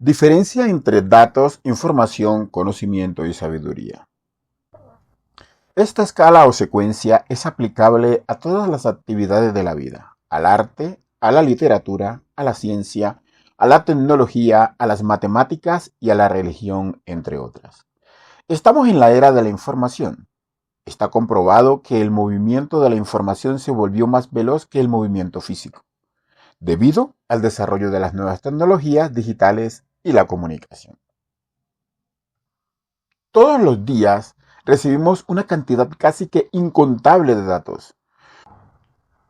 Diferencia entre datos, información, conocimiento y sabiduría. Esta escala o secuencia es aplicable a todas las actividades de la vida, al arte, a la literatura, a la ciencia, a la tecnología, a las matemáticas y a la religión, entre otras. Estamos en la era de la información. Está comprobado que el movimiento de la información se volvió más veloz que el movimiento físico, debido al desarrollo de las nuevas tecnologías digitales y la comunicación. Todos los días recibimos una cantidad casi que incontable de datos.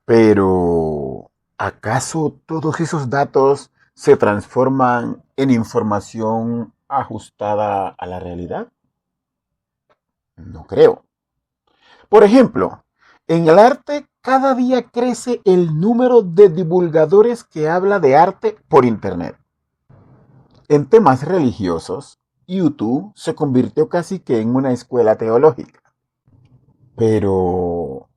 Pero, ¿acaso todos esos datos se transforman en información ajustada a la realidad? No creo. Por ejemplo, en el arte cada día crece el número de divulgadores que habla de arte por Internet. En temas religiosos, YouTube se convirtió casi que en una escuela teológica. Pero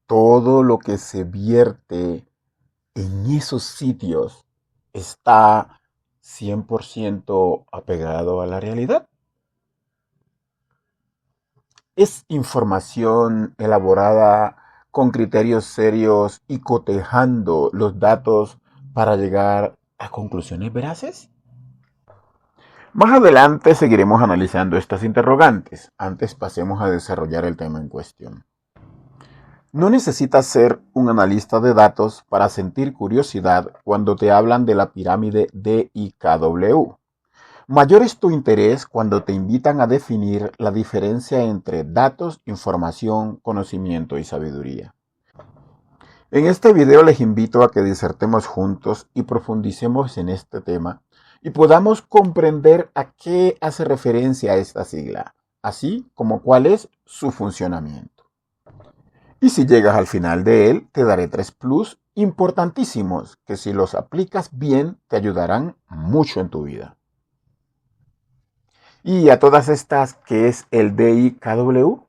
todo lo que se vierte en esos sitios está 100% apegado a la realidad. Es información elaborada con criterios serios y cotejando los datos para llegar a conclusiones veraces. Más adelante seguiremos analizando estas interrogantes. Antes pasemos a desarrollar el tema en cuestión. No necesitas ser un analista de datos para sentir curiosidad cuando te hablan de la pirámide DIKW. Mayor es tu interés cuando te invitan a definir la diferencia entre datos, información, conocimiento y sabiduría. En este video les invito a que disertemos juntos y profundicemos en este tema y podamos comprender a qué hace referencia esta sigla, así como cuál es su funcionamiento. Y si llegas al final de él, te daré 3 plus importantísimos que si los aplicas bien te ayudarán mucho en tu vida. Y a todas estas, ¿qué es el DIKW?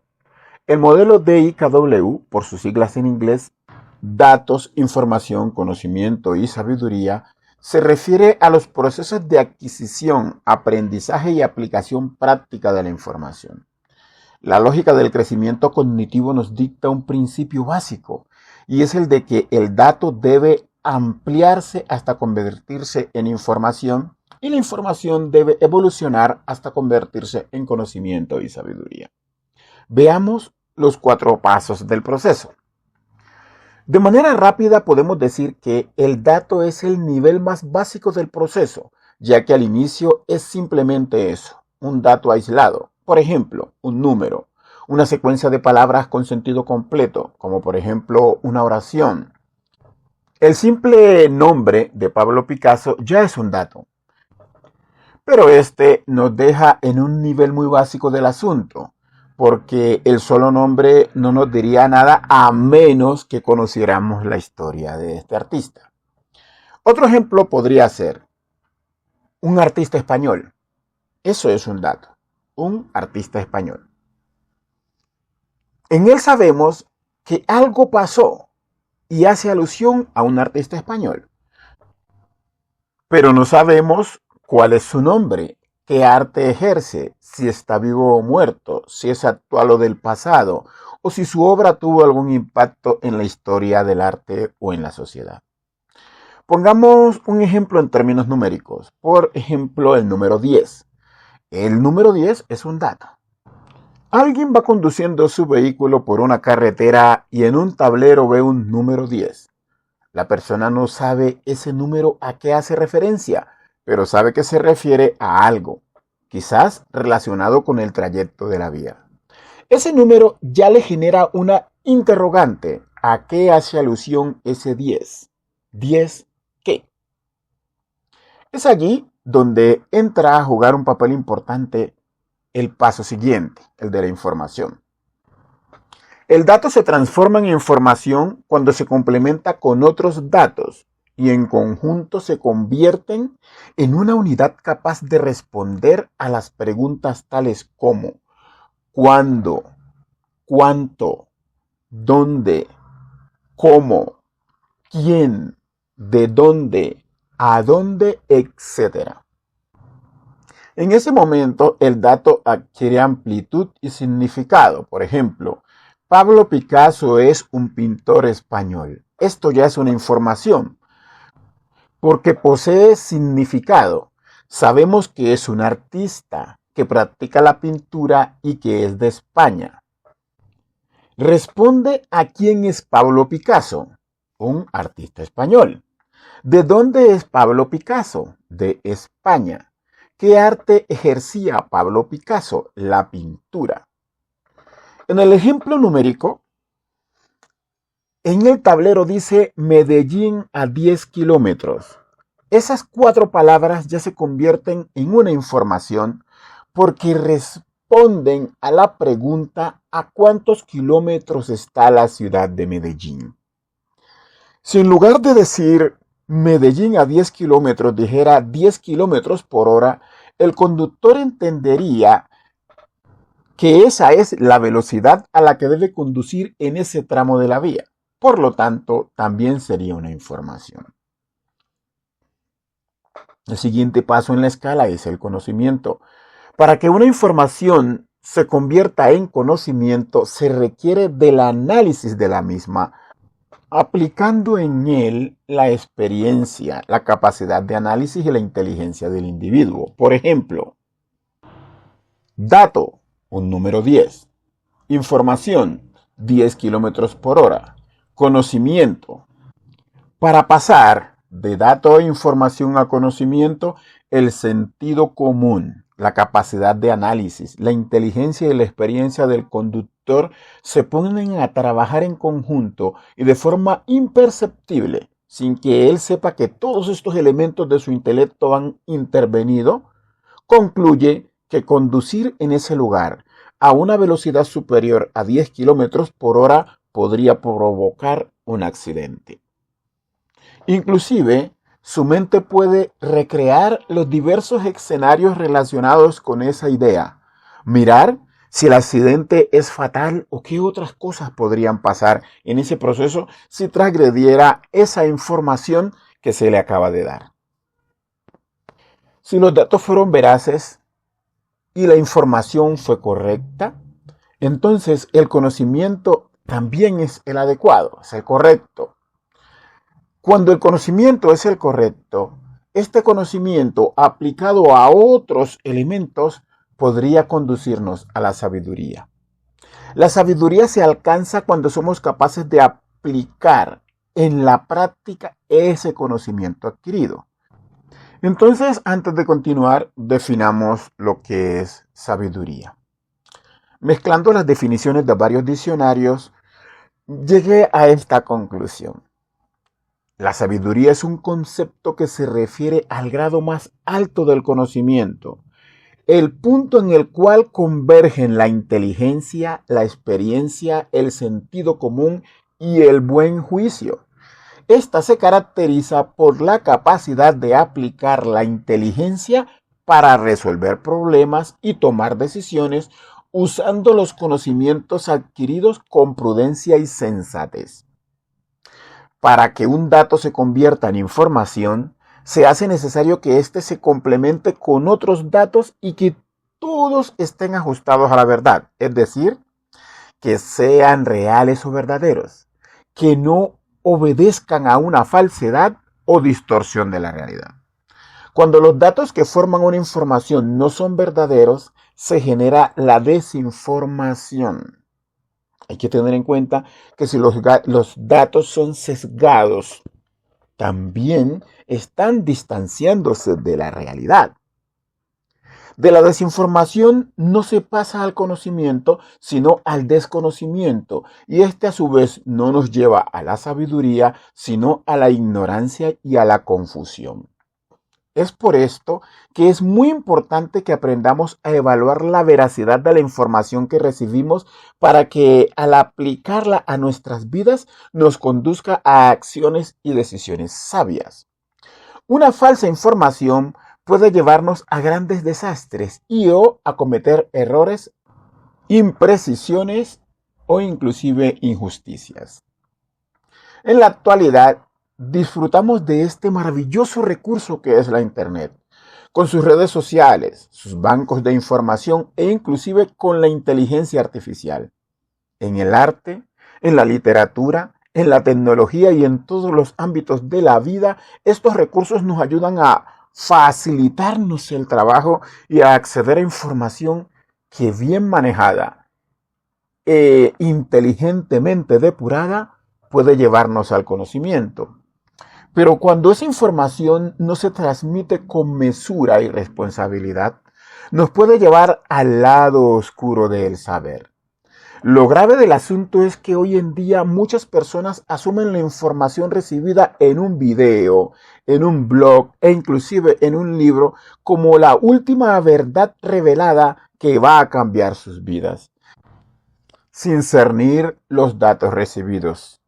El modelo DIKW, por sus siglas en inglés, datos, información, conocimiento y sabiduría, se refiere a los procesos de adquisición, aprendizaje y aplicación práctica de la información. La lógica del crecimiento cognitivo nos dicta un principio básico, y es el de que el dato debe ampliarse hasta convertirse en información, y la información debe evolucionar hasta convertirse en conocimiento y sabiduría. Veamos los 4 pasos del proceso. De manera rápida podemos decir que el dato es el nivel más básico del proceso, ya que al inicio es simplemente eso, un dato aislado. Por ejemplo, un número, una secuencia de palabras con sentido completo, como por ejemplo una oración. El simple nombre de Pablo Picasso ya es un dato, pero este nos deja en un nivel muy básico del asunto, porque el solo nombre no nos diría nada a menos que conociéramos la historia de este artista. Otro ejemplo podría ser un artista español. Eso es un dato, un artista español. En él sabemos que algo pasó y hace alusión a un artista español, pero no sabemos cuál es su nombre, qué arte ejerce, si está vivo o muerto, si es actual o del pasado, o si su obra tuvo algún impacto en la historia del arte o en la sociedad. Pongamos un ejemplo en términos numéricos. Por ejemplo, el número 10. El número 10 es un dato. Alguien va conduciendo su vehículo por una carretera y en un tablero ve un número 10. La persona no sabe ese número a qué hace referencia, pero sabe que se refiere a algo, quizás relacionado con el trayecto de la vía. Ese número ya le genera una interrogante. ¿A qué hace alusión ese 10? ¿10 qué? Es allí donde entra a jugar un papel importante el paso siguiente, el de la información. El dato se transforma en información cuando se complementa con otros datos y en conjunto se convierten en una unidad capaz de responder a las preguntas tales como ¿cuándo? ¿Cuánto? ¿Dónde? ¿Cómo? ¿Quién? ¿De dónde? ¿A dónde? Etcétera. En ese momento, el dato adquiere amplitud y significado. Por ejemplo, Pablo Picasso es un pintor español. Esto ya es una información, porque posee significado. Sabemos que es un artista, que practica la pintura y que es de España. Responde a quién es Pablo Picasso, un artista español. ¿De dónde es Pablo Picasso? De España. ¿Qué arte ejercía Pablo Picasso? La pintura. En el ejemplo numérico, en el tablero dice Medellín a 10 kilómetros. Esas 4 palabras ya se convierten en una información porque responden a la pregunta ¿a cuántos kilómetros está la ciudad de Medellín? Si en lugar de decir Medellín a 10 kilómetros dijera 10 kilómetros por hora, el conductor entendería que esa es la velocidad a la que debe conducir en ese tramo de la vía. Por lo tanto, también sería una información. El siguiente paso en la escala es el conocimiento. Para que una información se convierta en conocimiento, se requiere del análisis de la misma, aplicando en él la experiencia, la capacidad de análisis y la inteligencia del individuo. Por ejemplo, dato, un número 10. Información, 10 kilómetros por hora. Conocimiento. Para pasar de dato e información a conocimiento, el sentido común, la capacidad de análisis, la inteligencia y la experiencia del conductor se ponen a trabajar en conjunto y de forma imperceptible, sin que él sepa que todos estos elementos de su intelecto han intervenido, concluye que conducir en ese lugar a una velocidad superior a 10 kilómetros por hora podría provocar un accidente. Inclusive, su mente puede recrear los diversos escenarios relacionados con esa idea, mirar si el accidente es fatal o qué otras cosas podrían pasar en ese proceso si transgrediera esa información que se le acaba de dar. Si los datos fueron veraces y la información fue correcta, entonces el conocimiento también es el adecuado, es el correcto. Cuando el conocimiento es el correcto, este conocimiento aplicado a otros elementos podría conducirnos a la sabiduría. La sabiduría se alcanza cuando somos capaces de aplicar en la práctica ese conocimiento adquirido. Entonces, antes de continuar, definamos lo que es sabiduría. Mezclando las definiciones de varios diccionarios, llegué a esta conclusión. La sabiduría es un concepto que se refiere al grado más alto del conocimiento, el punto en el cual convergen la inteligencia, la experiencia, el sentido común y el buen juicio. Esta se caracteriza por la capacidad de aplicar la inteligencia para resolver problemas y tomar decisiones usando los conocimientos adquiridos con prudencia y sensatez. Para que un dato se convierta en información, se hace necesario que éste se complemente con otros datos y que todos estén ajustados a la verdad, es decir, que sean reales o verdaderos, que no obedezcan a una falsedad o distorsión de la realidad. Cuando los datos que forman una información no son verdaderos, se genera la desinformación. Hay que tener en cuenta que si los datos son sesgados, también están distanciándose de la realidad. De la desinformación no se pasa al conocimiento, sino al desconocimiento. Y este a su vez no nos lleva a la sabiduría, sino a la ignorancia y a la confusión. Es por esto que es muy importante que aprendamos a evaluar la veracidad de la información que recibimos para que al aplicarla a nuestras vidas nos conduzca a acciones y decisiones sabias. Una falsa información puede llevarnos a grandes desastres y o a cometer errores, imprecisiones o inclusive injusticias. En la actualidad, disfrutamos de este maravilloso recurso que es la Internet. con sus redes sociales, sus bancos de información e inclusive con la inteligencia artificial. En el arte, en la literatura, en la tecnología y en todos los ámbitos de la vida, estos recursos nos ayudan a facilitarnos el trabajo y a acceder a información que bien manejada e inteligentemente depurada puede llevarnos al conocimiento. Pero cuando esa información no se transmite con mesura y responsabilidad, nos puede llevar al lado oscuro del saber. Lo grave del asunto es que hoy en día muchas personas asumen la información recibida en un video, en un blog e inclusive en un libro como la última verdad revelada que va a cambiar sus vidas, sin cernir los datos recibidos,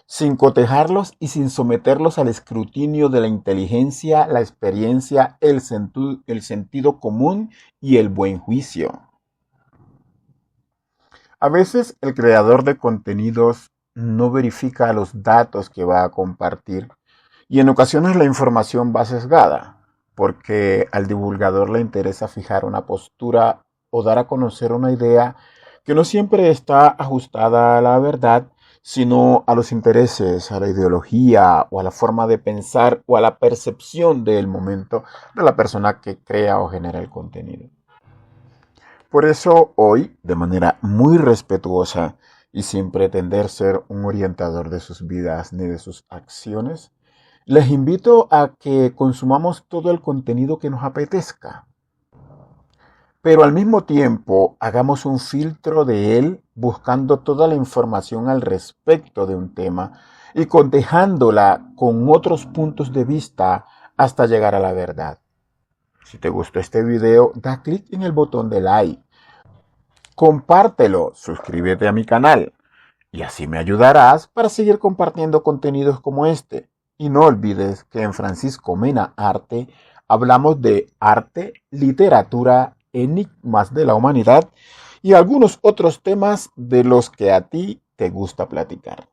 sin cotejarlos y sin someterlos al escrutinio de la inteligencia, la experiencia, el sentido común y el buen juicio. A veces el creador de contenidos no verifica los datos que va a compartir y en ocasiones la información va sesgada, porque al divulgador le interesa fijar una postura o dar a conocer una idea que no siempre está ajustada a la verdad, sino a los intereses, a la ideología o a la forma de pensar o a la percepción del momento de la persona que crea o genera el contenido. Por eso hoy, de manera muy respetuosa y sin pretender ser un orientador de sus vidas ni de sus acciones, les invito a que consumamos todo el contenido que nos apetezca, pero al mismo tiempo hagamos un filtro de él buscando toda la información al respecto de un tema y cotejándola con otros puntos de vista hasta llegar a la verdad. Si te gustó este video, da clic en el botón de like, compártelo, suscríbete a mi canal y así me ayudarás para seguir compartiendo contenidos como este. Y no olvides que en Francisco Mena Arte hablamos de arte, literatura, enigmas de la humanidad y algunos otros temas de los que a ti te gusta platicar.